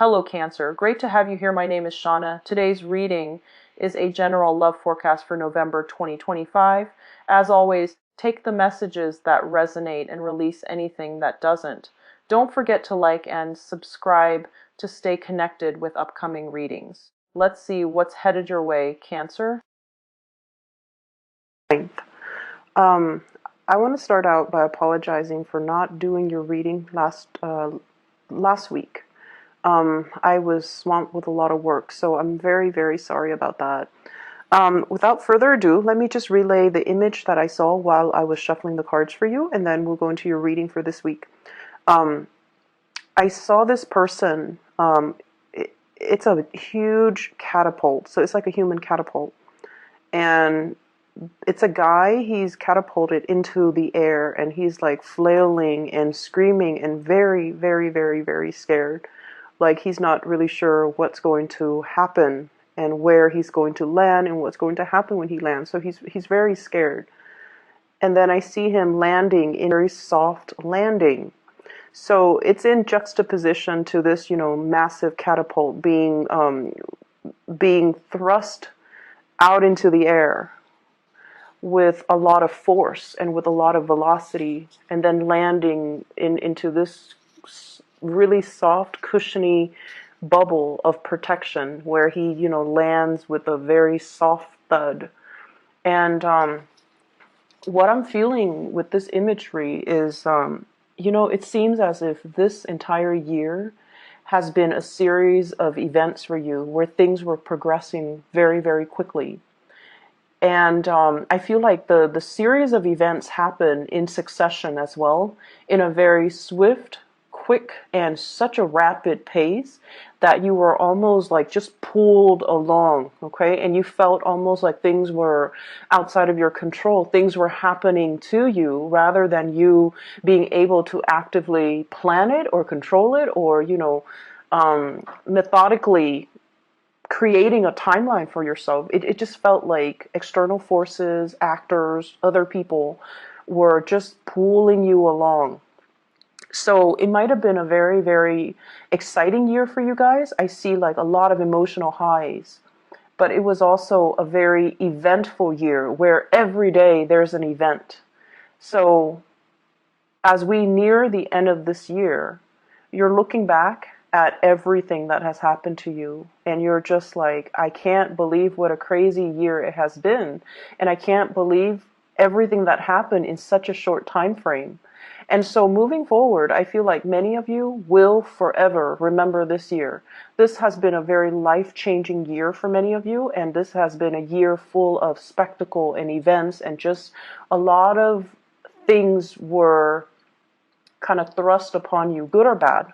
Hello, Cancer. Great to have you here. My name is Shauna. Today's reading is a general love forecast for November 2025. As always, take the messages that resonate and release anything that doesn't. Don't forget to like and subscribe to stay connected with upcoming readings. Let's see what's headed your way, Cancer. Um, I want to start out by apologizing for not doing your reading last week. I was swamped with a lot of work, so I'm very, very sorry about that. Without further ado, let me just relay the image that I saw while I was shuffling the cards for you, and then we'll go into your reading for this week. I saw this person. It's a huge catapult, so it's like a human catapult, and it's a guy. He's catapulted into the air, and he's like flailing and screaming and very, very, very, very scared. Like he's not really sure what's going to happen and where he's going to land and what's going to happen when he lands. So he's very scared. And then I see him landing in a very soft landing. So it's in juxtaposition to this, massive catapult being thrust out into the air with a lot of force and with a lot of velocity, and then landing into this really soft, cushiony bubble of protection where he, lands with a very soft thud. And what I'm feeling with this imagery is, it seems as if this entire year has been a series of events for you where things were progressing very, very quickly. And I feel like the series of events happen in succession as well, in a very swift, quick, and such a rapid pace that you were almost like just pulled along, okay? And you felt almost like things were outside of your control. Things were happening to you rather than you being able to actively plan it or control it or, methodically creating a timeline for yourself. It just felt like external forces, actors, other people were just pulling you along. So it might have been a very, very exciting year for you guys. I see like a lot of emotional highs, but it was also a very eventful year where every day there's an event. So as we near the end of this year, you're looking back at everything that has happened to you, and you're just like, I can't believe what a crazy year it has been, and I can't believe everything that happened in such a short time frame. And so moving forward, I feel like many of you will forever remember this year. This has been a very life-changing year for many of you, and this has been a year full of spectacle and events, and just a lot of things were kind of thrust upon you, good or bad.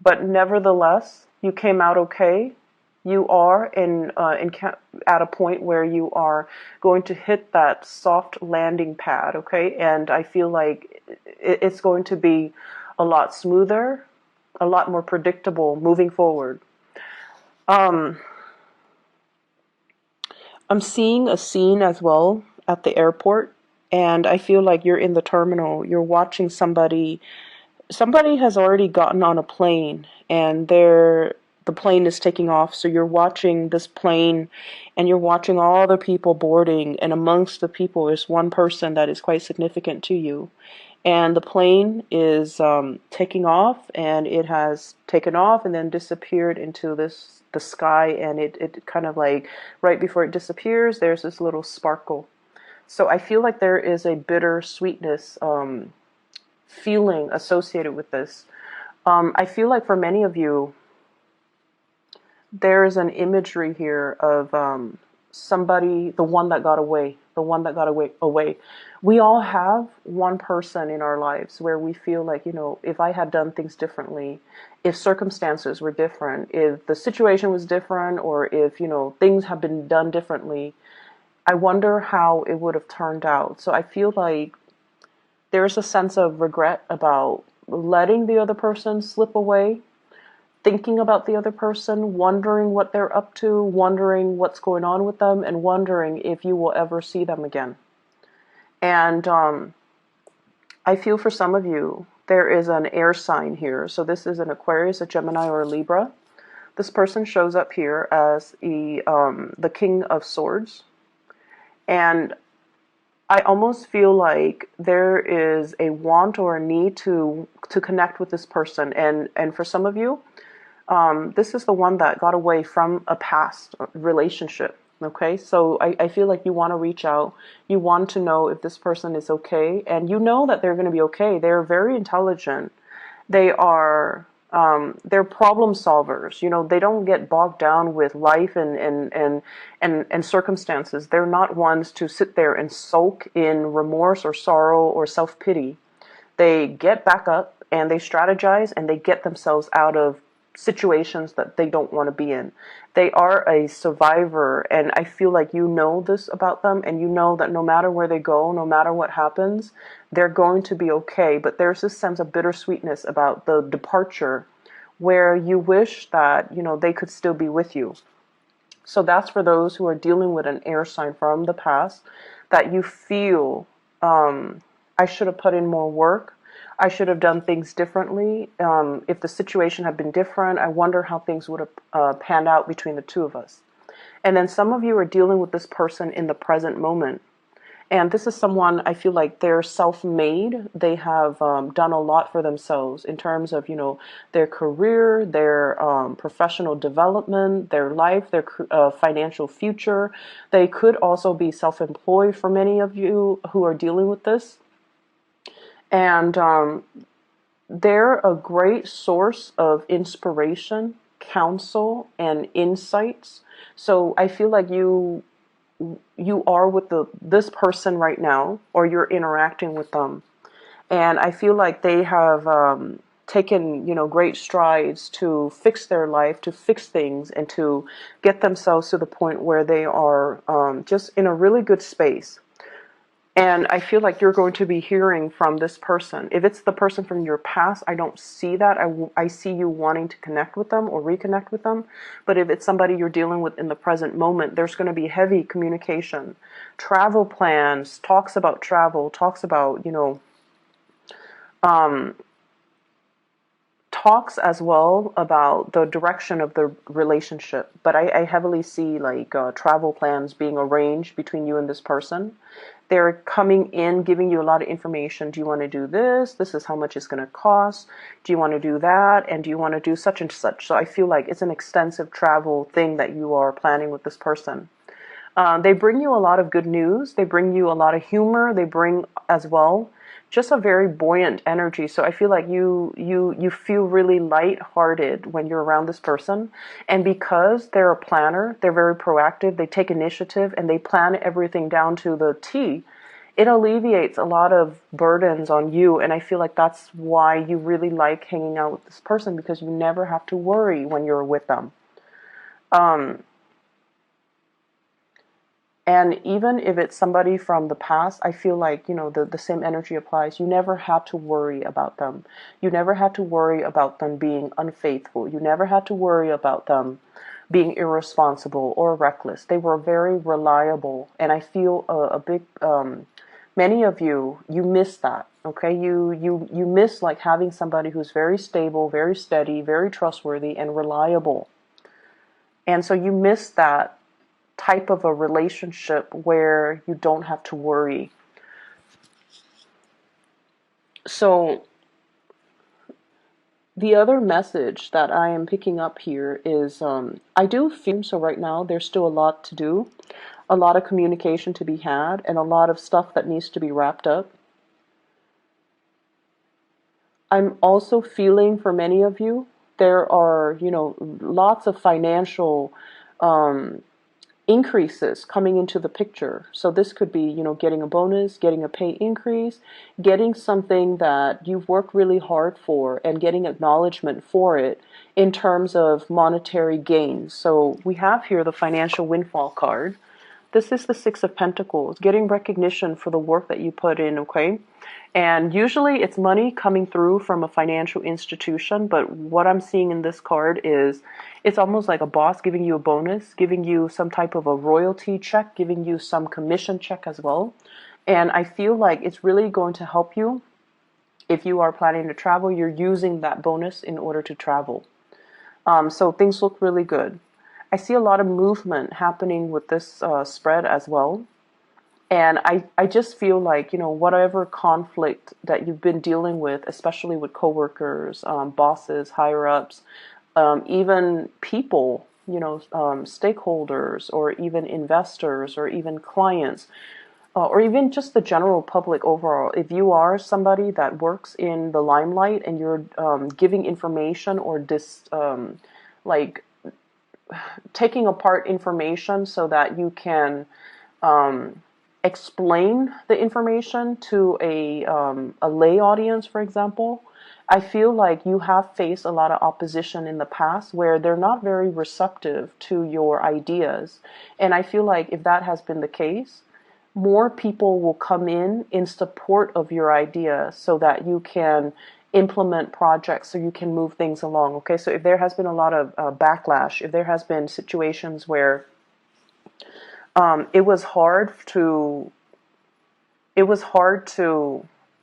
But nevertheless, you came out okay. You are at a point where you are going to hit that soft landing pad, okay? And I feel like it's going to be a lot smoother, a lot more predictable moving forward. I'm seeing a scene as well at the airport, and I feel like you're in the terminal. You're watching somebody has already gotten on a plane, and the plane is taking off. So you're watching this plane, and you're watching all the people boarding, and amongst the people is one person that is quite significant to you. And the plane is taking off, and it has taken off and then disappeared into the sky, and it kind of like right before it disappears, there's this little sparkle. So I feel like there is a bitter sweetness feeling associated with this. I feel like for many of you, there is an imagery here of somebody, the one that got away, away. We all have one person in our lives where we feel like, if I had done things differently, if circumstances were different, if the situation was different, or if, things have been done differently, I wonder how it would have turned out. So I feel like there's a sense of regret about letting the other person slip away, thinking about the other person, wondering what they're up to, wondering what's going on with them, and wondering if you will ever see them again. And I feel for some of you, there is an air sign here. So this is an Aquarius, a Gemini, or a Libra. This person shows up here as the King of Swords. And I almost feel like there is a want or a need to connect with this person. And for some of you, this is the one that got away from a past relationship. Okay, so I feel like you want to reach out. You want to know if this person is okay, and you know that they're going to be okay. They're very intelligent. They are they're problem solvers. You know, they don't get bogged down with life and circumstances. They're not ones to sit there and sulk in remorse or sorrow or self-pity. They get back up and they strategize and they get themselves out of situations that they don't want to be in. They are a survivor, and I feel like you know this about them, and you know that no matter where they go, no matter what happens, they're going to be okay. But there's this sense of bittersweetness about the departure where you wish that, you know, they could still be with you. So that's for those who are dealing with an air sign from the past, that you feel, I should have put in more work. I should have done things differently. If the situation had been different, I wonder how things would have panned out between the two of us. And then some of you are dealing with this person in the present moment. And this is someone, I feel like they're self-made. They have done a lot for themselves in terms of, you know, their career, their professional development, their life, their financial future. They could also be self-employed for many of you who are dealing with this. And they're a great source of inspiration, counsel, and insights. So I feel like you are with this person right now, or you're interacting with them, and I feel like they have taken, you know, great strides to fix their life, to fix things, and to get themselves to the point where they are just in a really good space. And I feel like you're going to be hearing from this person. If it's the person from your past, I don't see that. I see you wanting to connect with them or reconnect with them. But if it's somebody you're dealing with in the present moment, there's going to be heavy communication, travel plans, talks about travel, talks about, you know, talks as well about the direction of the relationship. But I heavily see like travel plans being arranged between you and this person. They're coming in, giving you a lot of information. Do you want to do this? This is how much it's going to cost. Do you want to do that? And do you want to do such and such? So I feel like it's an extensive travel thing that you are planning with this person. They bring you a lot of good news. They bring you a lot of humor. They bring as well just a very buoyant energy. So I feel like you feel really lighthearted when you're around this person. And because they're a planner, they're very proactive, they take initiative, and they plan everything down to the T, it alleviates a lot of burdens on you. And I feel like that's why you really like hanging out with this person, because you never have to worry when you're with them. And even if it's somebody from the past, I feel like, you know, the same energy applies. You never had to worry about them. You never had to worry about them being unfaithful. You never had to worry about them being irresponsible or reckless. They were very reliable. And I feel a big, many of you miss that. Okay, you miss like having somebody who's very stable, very steady, very trustworthy, and reliable. And so you miss that type of a relationship where you don't have to worry. So the other message that I am picking up here is I do feel, so right now there's still a lot to do, a lot of communication to be had, and a lot of stuff that needs to be wrapped up. I'm also feeling for many of you, there are, you know, lots of financial increases coming into the picture. So this could be, you know, getting a bonus, getting a pay increase, getting something that you've worked really hard for, and getting acknowledgement for it in terms of monetary gains. So we have here the financial windfall card. This is the Six of Pentacles, getting recognition for the work that you put in, okay? And usually it's money coming through from a financial institution, but what I'm seeing in this card is it's almost like a boss giving you a bonus, giving you some type of a royalty check, giving you some commission check as well. And I feel like it's really going to help you If you are planning to travel, you're using that bonus in order to travel. So things look really good. I see a lot of movement happening with this spread as well. And I just feel like, whatever conflict that you've been dealing with, especially with coworkers, bosses, higher ups, even people, stakeholders, or even investors, or even clients, or even just the general public overall. If you are somebody that works in the limelight and you're giving information or like taking apart information so that you can explain the information to a lay audience, for example, I feel like you have faced a lot of opposition in the past where they're not very receptive to your ideas. And I feel like if that has been the case, more people will come in support of your idea so that you can implement projects, so you can move things along. Okay, so if there has been a lot of backlash, if there has been situations where it was hard to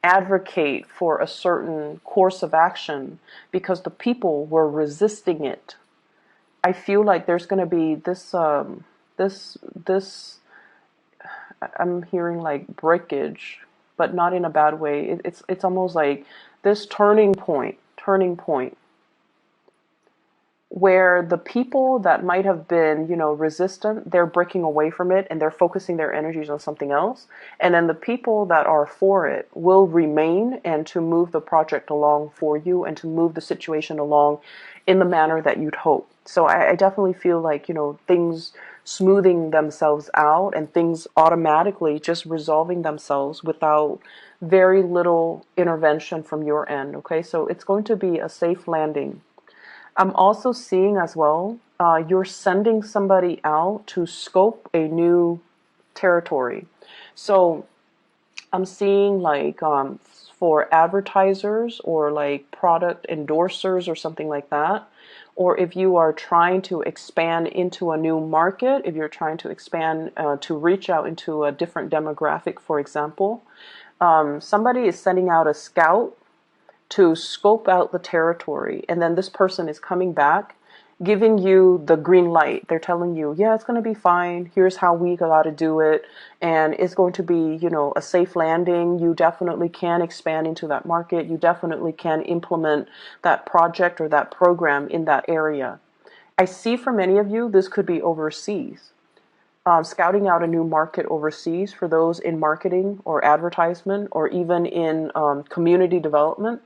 advocate for a certain course of action because the people were resisting it, I feel like there's going to be this I'm hearing like breakage, but not in a bad way. It's almost like this turning point where the people that might have been, resistant, they're breaking away from it and they're focusing their energies on something else. And then the people that are for it will remain and to move the project along for you and to move the situation along in the manner that you'd hope. So I definitely feel like, things smoothing themselves out and things automatically just resolving themselves without very little intervention from your end. Okay, so it's going to be a safe landing. I'm also seeing as well, you're sending somebody out to scope a new territory. So I'm seeing like for advertisers or like product endorsers or something like that. Or if you are trying to expand into a new market, if you're trying to expand to reach out into a different demographic, for example, somebody is sending out a scout to scope out the territory, and then this person is coming back giving you the green light. They're telling you, yeah, it's going to be fine, here's how we got to do it, and it's going to be, a safe landing. You definitely can expand into that market, you definitely can implement that project or that program in that area. I see for many of you this could be overseas, scouting out a new market overseas for those in marketing or advertisement or even in community development.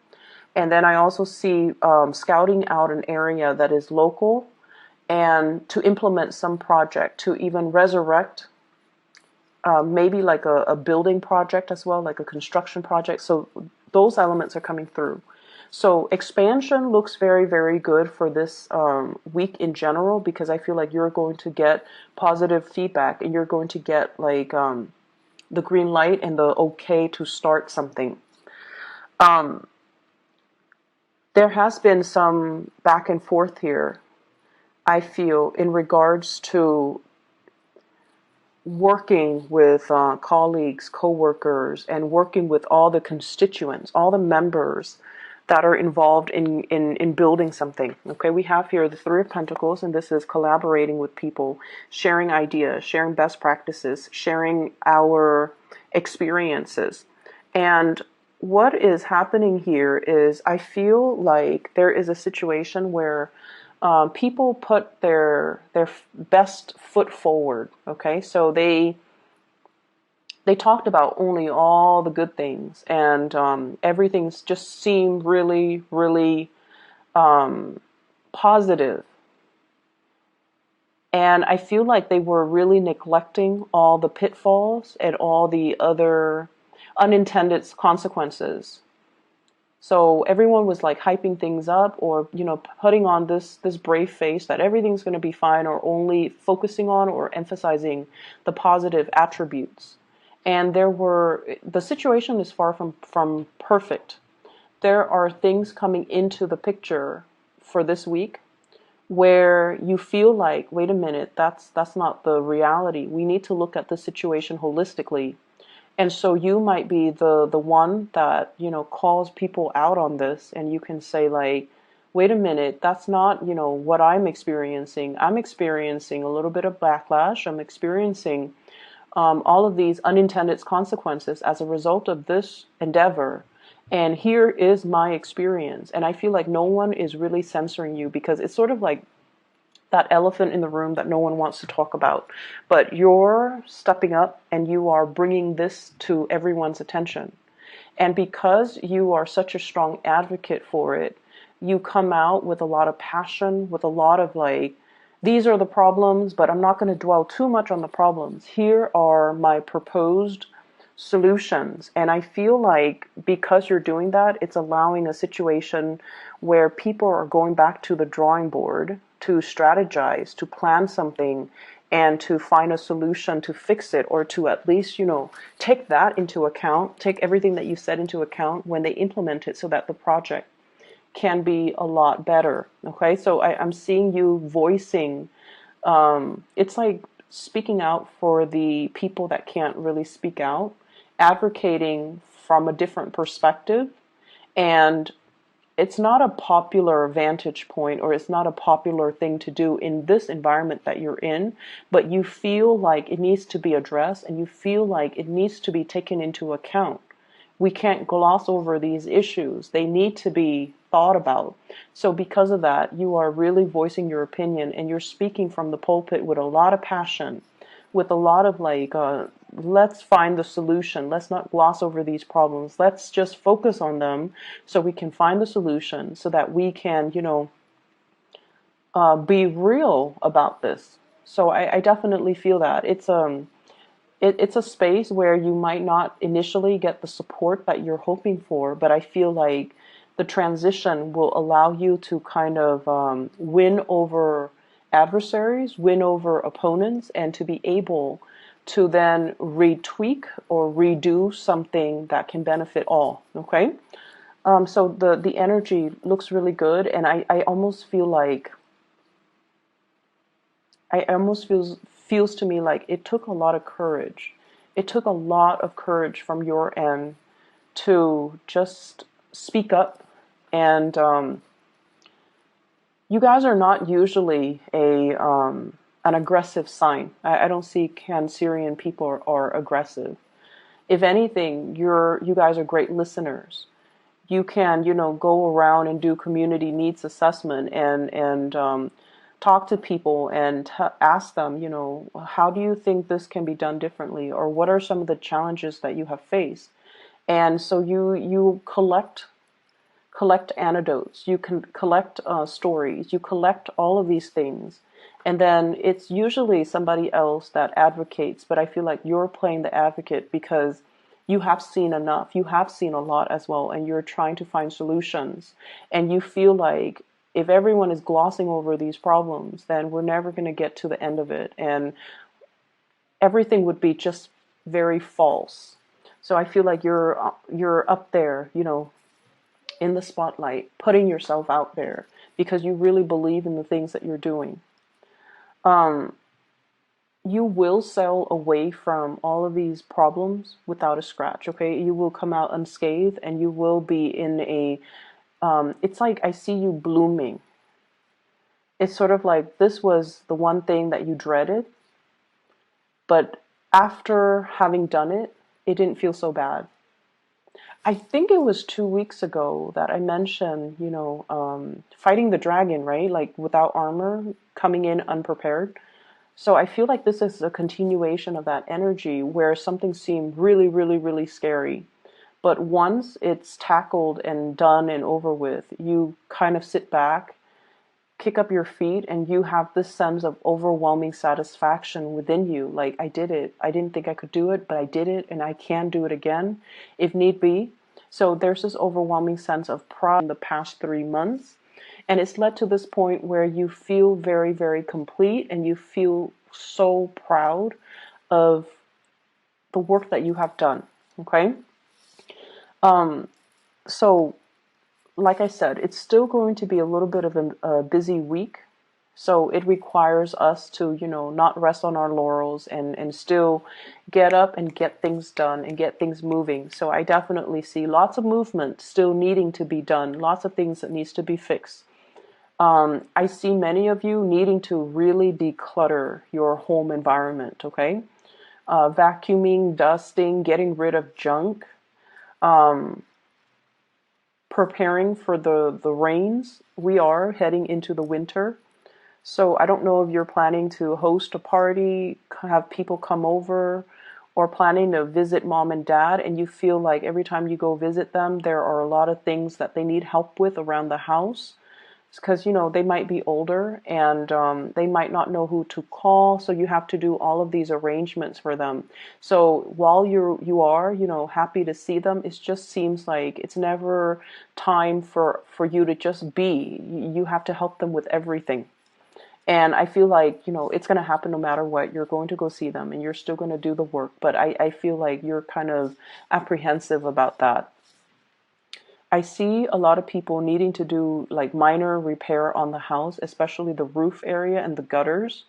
And then I also see scouting out an area that is local and to implement some project, to even resurrect maybe like a building project as well, like a construction project. So those elements are coming through. So expansion looks very, very good for this week in general, because I feel like you're going to get positive feedback and you're going to get like the green light and the okay to start something. There has been some back and forth here, I feel, in regards to working with colleagues, co-workers, and working with all the constituents, all the members that are involved in building something. Okay, we have here the Three of Pentacles, and this is collaborating with people, sharing ideas, sharing best practices, sharing our experiences. And what is happening here is I feel like there is a situation where people put their best foot forward. Okay, so they talked about only all the good things, and everything's just seemed really, really positive. And I feel like they were really neglecting all the pitfalls and all the other unintended consequences. So everyone was like hyping things up, or putting on this brave face that everything's going to be fine, or only focusing on or emphasizing the positive attributes. And the situation is far from perfect. There are things coming into the picture for this week where you feel like, wait a minute, that's not the reality. We need to look at the situation holistically And so you might be the one that, calls people out on this, and you can say like, wait a minute, that's not, what I'm experiencing. I'm experiencing a little bit of backlash. I'm experiencing all of these unintended consequences as a result of this endeavor. And here is my experience. And I feel like no one is really censoring you, because it's sort of like that elephant in the room that no one wants to talk about. But you're stepping up and you are bringing this to everyone's attention. And because you are such a strong advocate for it, you come out with a lot of passion, with a lot of like, these are the problems, but I'm not going to dwell too much on the problems. Here are my proposed solutions. And I feel like because you're doing that, it's allowing a situation where people are going back to the drawing board to strategize, to plan something, and to find a solution to fix it, or to at least, take that into account, take everything that you said into account when they implement it, so that the project can be a lot better. Okay, so I'm seeing you voicing, it's like speaking out for the people that can't really speak out, advocating from a different perspective. And it's not a popular vantage point, or it's not a popular thing to do in this environment that you're in, but you feel like it needs to be addressed, and you feel like it needs to be taken into account. We can't gloss over these issues. They need to be thought about. So because of that, you are really voicing your opinion, and you're speaking from the pulpit with a lot of passion, with a lot of like, let's find the solution. Let's not gloss over these problems. Let's just focus on them so we can find the solution, so that we can, be real about this. So I definitely feel that it's a space where you might not initially get the support that you're hoping for, but I feel like the transition will allow you to kind of win over adversaries, win over opponents, and to be able to then retweak or redo something that can benefit all. Okay, so the energy looks really good, and I almost feel like I almost feels to me like it took a lot of courage. It took a lot of courage from your end to just speak up. And you guys are not usually a an aggressive sign. I don't see Cancerian people are aggressive. If anything, you guys are great listeners. You can, go around and do community needs assessment, and talk to people and ask them, how do you think this can be done differently, or what are some of the challenges that you have faced? And so you collect anecdotes, you can collect stories, you collect all of these things, and then it's usually somebody else that advocates. But I feel like you're playing the advocate because you have seen enough, you have seen a lot as well, and you're trying to find solutions. And you feel like if everyone is glossing over these problems, then we're never going to get to the end of it, and everything would be just very false. So I feel like you're up there, in the spotlight, putting yourself out there because you really believe in the things that you're doing. You will sail away from all of these problems without a scratch, okay? You will come out unscathed, and you will be in a, it's like I see you blooming. It's sort of like this was the one thing that you dreaded, but after having done it, it didn't feel so bad. I think it was 2 weeks ago that I mentioned, fighting the dragon, right? Like without armor, coming in unprepared. So I feel like this is a continuation of that energy where something seemed really, really, really scary. But once it's tackled and done and over with, you kind of sit back, kick up your feet, and you have this sense of overwhelming satisfaction within you. Like, I did it. I didn't think I could do it, but I did it, and I can do it again if need be. So there's this overwhelming sense of pride in the past 3 months. And it's led to this point where you feel very, very complete, and you feel so proud of the work that you have done. Okay? So like I said, it's still going to be a little bit of a busy week. So it requires us to, not rest on our laurels and still get up and get things done and get things moving. So I definitely see lots of movement still needing to be done, lots of things that needs to be fixed. I see many of you needing to really declutter your home environment, okay? Vacuuming, dusting, getting rid of junk, preparing for the rains. We are heading into the winter. So I don't know if you're planning to host a party, have people come over, or planning to visit mom and dad, and you feel like every time you go visit them, there are a lot of things that they need help with around the house. Because they might be older and they might not know who to call, so you have to do all of these arrangements for them. So while you are happy to see them, it just seems like it's never time for you to just be. You have to help them with everything. And I feel like, it's going to happen no matter what. You're going to go see them and you're still going to do the work. But I feel like you're kind of apprehensive about that. I see a lot of people needing to do like minor repair on the house, especially the roof area and the gutters.